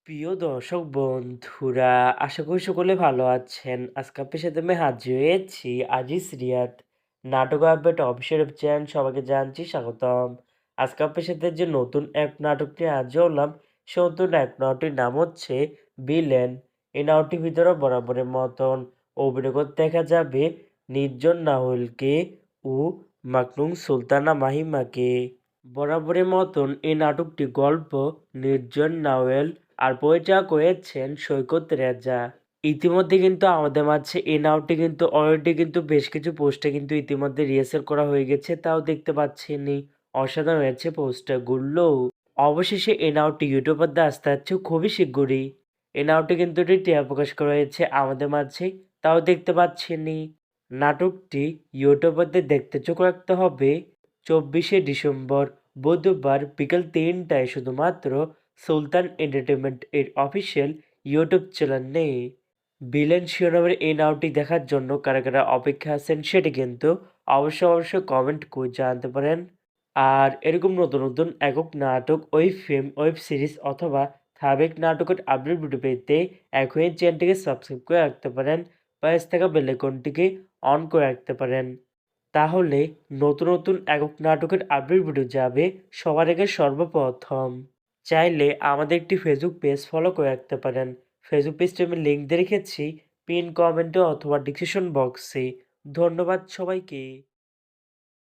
প্রিয় দর্শক বন্ধুরা, আশা করি সকলে ভালো আছেন। আজকে আপনার সাথে আমি হাজির হয়েছি আজিজ রিয়াদ নাটক আপডেট অফিসিয়াল চ্যানেল। সবাইকে জানছি স্বাগতম। আজকে আপনার সাথে যে নতুন এক নাটকটি হাজির হলাম, সে নতুন এক নাটকটির নাম হচ্ছে ভিলেন। এই নাটকটির ভিতরে বরাবরের মতন অভিনয় করতে দেখা যাবে নির্জন নাহুলকে ও মাকনুম সুলতানা মাহিমাকে। বরাবরের মতন এই নাটকটি গল্প নির্জন নাওয়েল আর বইটা করেছেন সৈকত রেজা। ইতিমধ্যে কিন্তু আমাদের মাঝে এই নাটকটি কিন্তু অলরেডি কিন্তু বেশ কিছু পোস্টে কিন্তু ইতিমধ্যে রিহার্সাল করা হয়ে গেছে, তাও দেখতে পাচ্ছেনই। অসাধারণ হয়েছে পোস্টারগুলো। অবশেষে এই নাটকটি ইউটিউব মধ্যে আসতে যাচ্ছে খুবই শীঘ্রই। এই নাটকটি কিন্তু একটি টিআর প্রকাশ করা হয়েছে আমাদের মাঝে, তাও দেখতে পাচ্ছেনই। নাটকটি ইউটিউব মধ্যে দেখতে চোখ রাখতে হবে 24শে ডিসেম্বর বুধবার বিকেল 3টায় শুধুমাত্র সুলতান এন্টারটেনমেন্ট এর অফিসিয়াল ইউটিউব চ্যানেলে। ভিলেন শিরোনামের এই নাটকটি দেখার জন্য কারা কারা অপেক্ষা আছেন সেটি কিন্তু অবশ্যই কমেন্ট করে জানাতে পারেন। আর এরকম নতুন নতুন একক নাটক, ওয়েব ফিল্ম, ওয়েব সিরিজ অথবা সাবেক নাটকের আপডেট ভিডিও পেতে এখনই চ্যানেলটিকে সাবস্ক্রাইব করে রাখতে পারেন, পাশে থাকা বেল আইকনটিকে অন করে রাখতে পারেন। তাহলে নতুন নতুন একক নাটকের আপডেট ভিডিও যাবে সবার আগে সর্বপ্রথম। চাইলে আমাদের একটি ফেসবুক পেজ ফলো করে রাখতে পারেন। ফেসবুক পেজটি আমি লিঙ্ক দিয়ে রেখেছি পিন কমেন্টে অথবা ডিসক্রিপশন বক্সে। ধন্যবাদ সবাইকে।